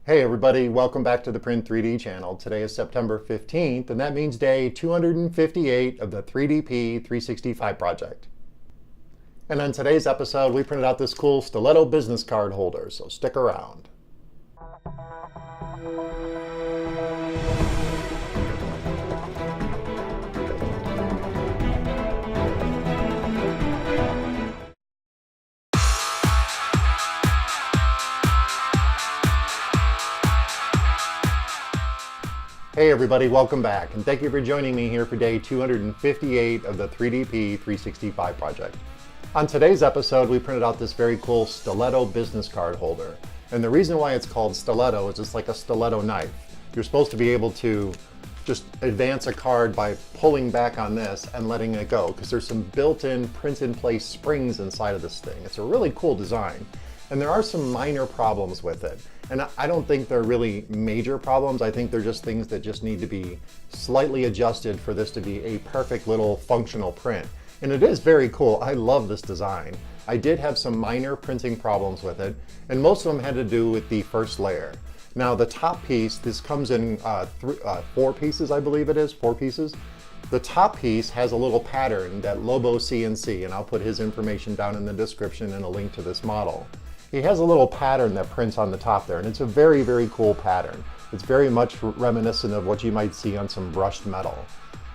Hey everybody, welcome back to the Print3D channel. Today is September 15th, and that means day 258 of the 3DP 365 project. And on today's episode, we printed out this cool Stiletto business card holder, so stick around. Hey everybody, welcome back, and thank you for joining me here for day 258 of the 3DP 365 project. On today's episode, we printed out this very cool Stiletto business card holder. And the reason why it's called Stiletto is it's like a stiletto knife. You're supposed to be able to just advance a card by pulling back on this and letting it go, because there's some built-in print-in-place springs inside of this thing. It's a really cool design. And there are some minor problems with it. And I don't think they're really major problems. I think they're just things that just need to be slightly adjusted for this to be a perfect little functional print. And it is very cool. I love this design. I did have some minor printing problems with it, and most of them had to do with the first layer. Now the top piece, this comes in 4 pieces, I believe it is, 4 pieces. The top piece has a little pattern that LoboCNC, and I'll put his information down in the description and a link to this model. He has a little pattern that prints on the top there, and it's a very, very cool pattern. It's very much reminiscent of what you might see on some brushed metal.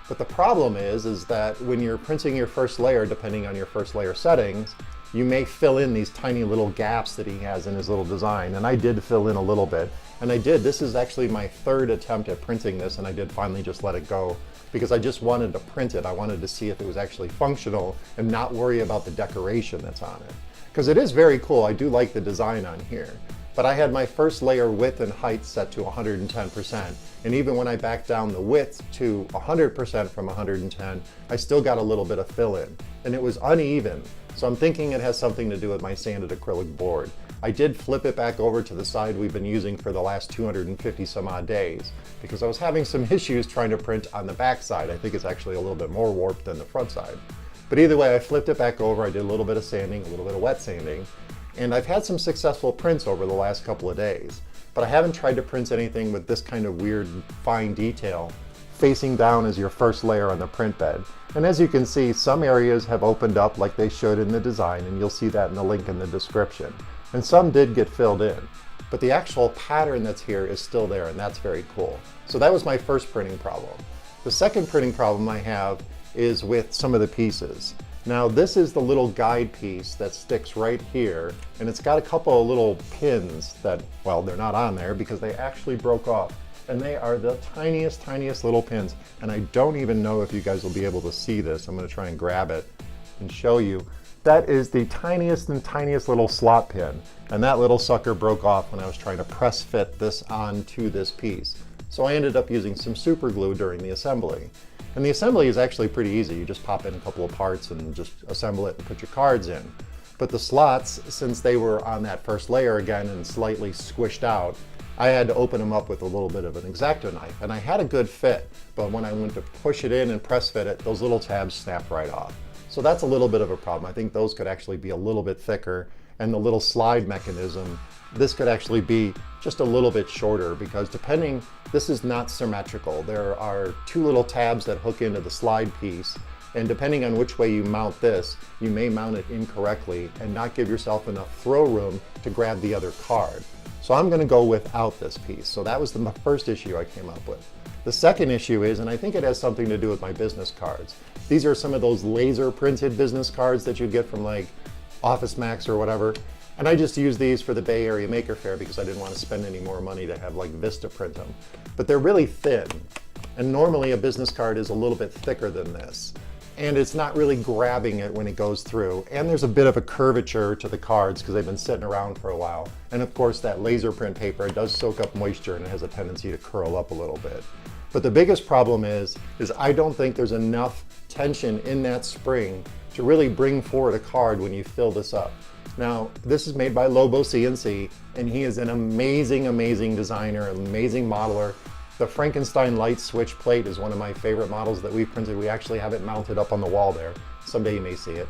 But the problem is that when you're printing your first layer, depending on your first layer settings, you may fill in these tiny little gaps that he has in his little design. And I did fill in a little bit. And I did. This is actually my 3rd attempt at printing this, and I did finally just let it go because I just wanted to print it. I wanted to see if it was actually functional and not worry about the decoration that's on it. Because it is very cool. I do like the design on here. But I had my first layer width and height set to 110%. And even when I backed down the width to 100% from 110, I still got a little bit of fill in. And it was uneven. So I'm thinking it has something to do with my sanded acrylic board. I did flip it back over to the side we've been using for the last 250 some odd days because I was having some issues trying to print on the back side. I think it's actually a little bit more warped than the front side. But either way, I flipped it back over. I did a little bit of sanding, a little bit of wet sanding, and I've had some successful prints over the last couple of days. But I haven't tried to print anything with this kind of weird fine detail facing down as your first layer on the print bed. And as you can see, some areas have opened up like they should in the design, and you'll see that in the link in the description. And some did get filled in. But the actual pattern that's here is still there, and that's very cool. So that was my first printing problem. The second printing problem I have is with some of the pieces. Now this is the little guide piece that sticks right here, and it's got a couple of little pins that, well, they're not on there because they actually broke off, and they are the tiniest little pins, and I don't even know if you guys will be able to see this. I'm going to try and grab it and show you. That is the tiniest little slot pin, and that little sucker broke off when I was trying to press fit this onto this piece. So I ended up using some super glue during the assembly. And the assembly is actually pretty easy. You just pop in a couple of parts and just assemble it and put your cards in. But the slots, since they were on that first layer again and slightly squished out, I had to open them up with a little bit of an X-Acto knife. And I had a good fit, but when I went to push it in and press fit it, those little tabs snapped right off. So that's a little bit of a problem. I think those could actually be a little bit thicker, and the little slide mechanism, this could actually be just a little bit shorter because this is not symmetrical. There are 2 little tabs that hook into the slide piece, and depending on which way you mount this, you may mount it incorrectly and not give yourself enough throw room to grab the other card. So I'm going to go without this piece. So that was the first issue I came up with. The second issue is, and I think it has something to do with my business cards. These are some of those laser printed business cards that you get from like Office Max or whatever. And I just use these for the Bay Area Maker Faire because I didn't want to spend any more money to have like Vista print them. But they're really thin. And normally a business card is a little bit thicker than this. And it's not really grabbing it when it goes through. And there's a bit of a curvature to the cards because they've been sitting around for a while. And of course that laser print paper, it does soak up moisture and it has a tendency to curl up a little bit. But the biggest problem is I don't think there's enough tension in that spring to really bring forward a card when you fill this up. Now, this is made by LoboCNC, and he is an amazing designer, an amazing modeler. The Frankenstein light switch plate is one of my favorite models that we've printed. We actually have it mounted up on the wall there. Someday you may see it.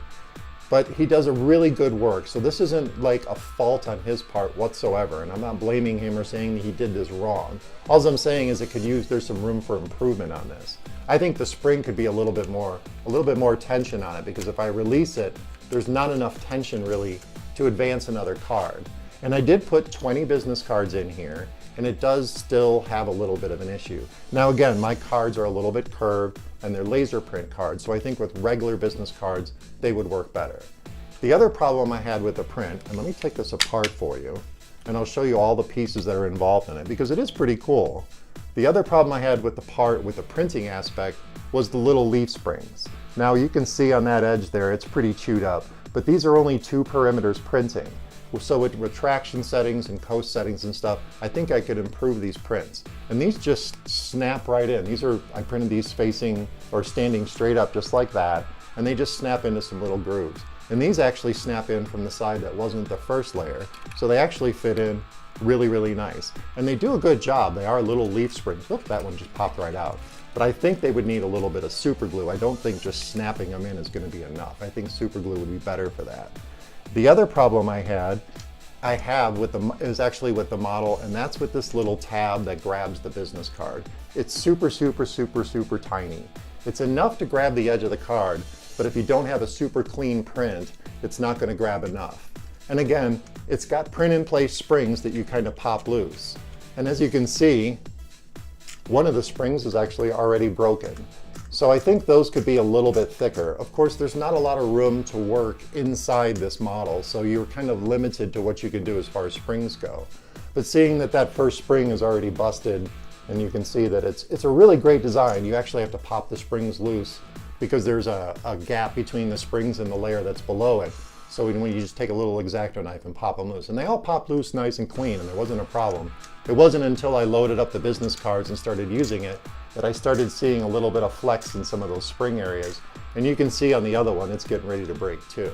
but he does a really good work. So this isn't like a fault on his part whatsoever, and I'm not blaming him or saying that he did this wrong. All I'm saying is there's some room for improvement on this. I think the spring could be a little bit more tension on it, because if I release it, there's not enough tension really to advance another card. And I did put 20 business cards in here, and it does still have a little bit of an issue. Now again, my cards are a little bit curved and they're laser print cards, so I think with regular business cards, they would work better. The other problem I had with the print, and let me take this apart for you, and I'll show you all the pieces that are involved in it, because it is pretty cool. The other problem I had with the printing aspect was the little leaf springs. Now you can see on that edge there, it's pretty chewed up, but these are only 2 perimeters printing. So with retraction settings and coast settings and stuff, I think I could improve these prints. And these just snap right in. I printed these facing or standing straight up just like that, and they just snap into some little grooves. And these actually snap in from the side that wasn't the first layer, so they actually fit in really, really nice. And they do a good job. They are little leaf springs. Oop, that one just popped right out. But I think they would need a little bit of super glue. I don't think just snapping them in is going to be enough. I think super glue would be better for that. The other problem I have is actually with the model, and that's with this little tab that grabs the business card. It's super, super, super, super tiny. It's enough to grab the edge of the card, but if you don't have a super clean print, it's not going to grab enough. And again, it's got print-in-place springs that you kind of pop loose. And as you can see, one of the springs is actually already broken. So I think those could be a little bit thicker. Of course, there's not a lot of room to work inside this model, so you're kind of limited to what you can do as far as springs go. But seeing that that first spring is already busted, and you can see that it's a really great design. You actually have to pop the springs loose because there's a gap between the springs and the layer that's below it. So when you just take a little X-Acto knife and pop them loose. And they all pop loose nice and clean, and there wasn't a problem. It wasn't until I loaded up the business cards and started using it that I started seeing a little bit of flex in some of those spring areas. And you can see on the other one, it's getting ready to break too.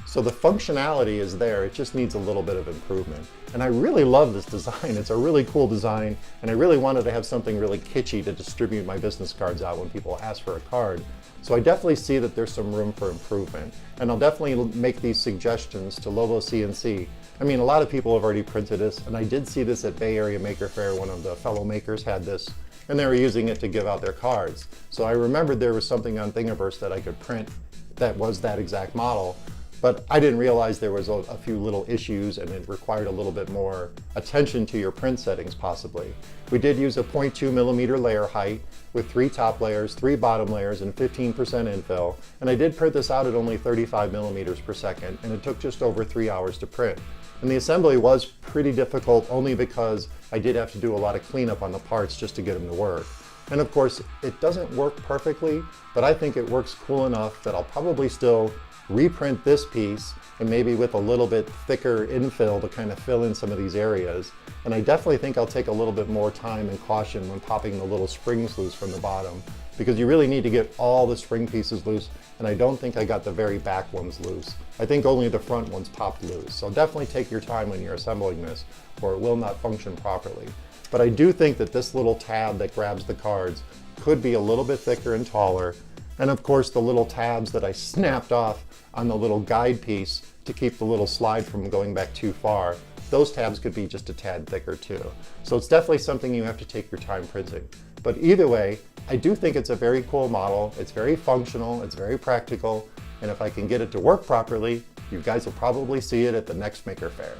So the functionality is there, it just needs a little bit of improvement. And I really love this design. It's a really cool design, and I really wanted to have something really kitschy to distribute my business cards out when people ask for a card. So I definitely see that there's some room for improvement. And I'll definitely make these suggestions to LoboCNC. I mean, a lot of people have already printed this, and I did see this at Bay Area Maker Faire. One of the fellow makers had this, and they were using it to give out their cards. So I remembered there was something on Thingiverse that I could print that was that exact model, but I didn't realize there was a few little issues, and it required a little bit more attention to your print settings possibly. We did use a 0.2 millimeter layer height with 3 top layers, 3 bottom layers, and 15% infill. And I did print this out at only 35 millimeters per second, and it took just over 3 hours to print. And the assembly was pretty difficult only because I did have to do a lot of cleanup on the parts just to get them to work. And of course, it doesn't work perfectly, but I think it works cool enough that I'll probably still reprint this piece, and maybe with a little bit thicker infill to kind of fill in some of these areas. And I definitely think I'll take a little bit more time and caution when popping the little springs loose from the bottom, because you really need to get all the spring pieces loose, and I don't think I got the very back ones loose. I think only the front ones popped loose. So definitely take your time when you're assembling this, or it will not function properly. But I do think that this little tab that grabs the cards could be a little bit thicker and taller. And of course, the little tabs that I snapped off on the little guide piece to keep the little slide from going back too far, those tabs could be just a tad thicker too. So it's definitely something you have to take your time printing. But either way, I do think it's a very cool model. It's very functional, it's very practical, and if I can get it to work properly, you guys will probably see it at the next Maker Faire.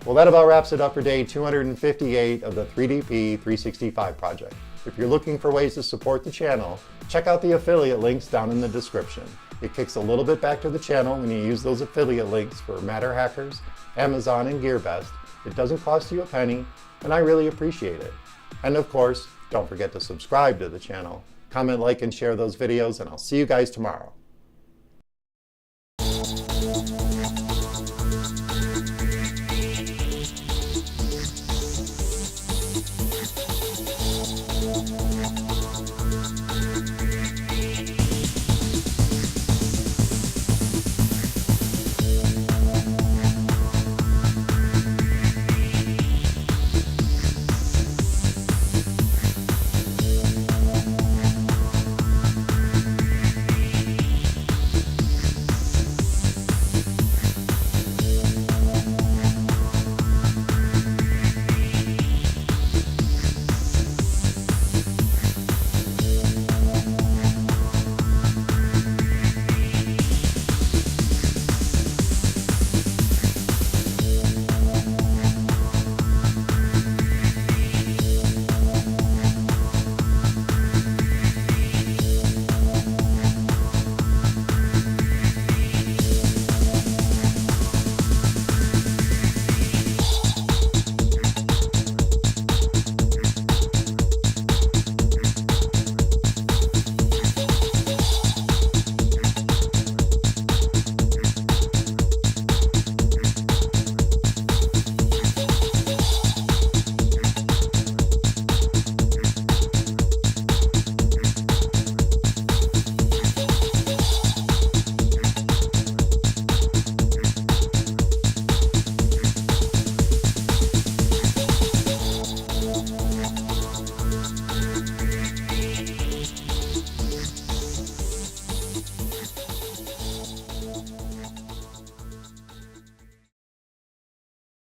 Well, that about wraps it up for day 258 of the 3DP 365 project. If you're looking for ways to support the channel, check out the affiliate links down in the description. It kicks a little bit back to the channel when you use those affiliate links for MatterHackers, Amazon, and GearBest. It doesn't cost you a penny, and I really appreciate it. And of course, don't forget to subscribe to the channel. Comment, like, and share those videos, and I'll see you guys tomorrow.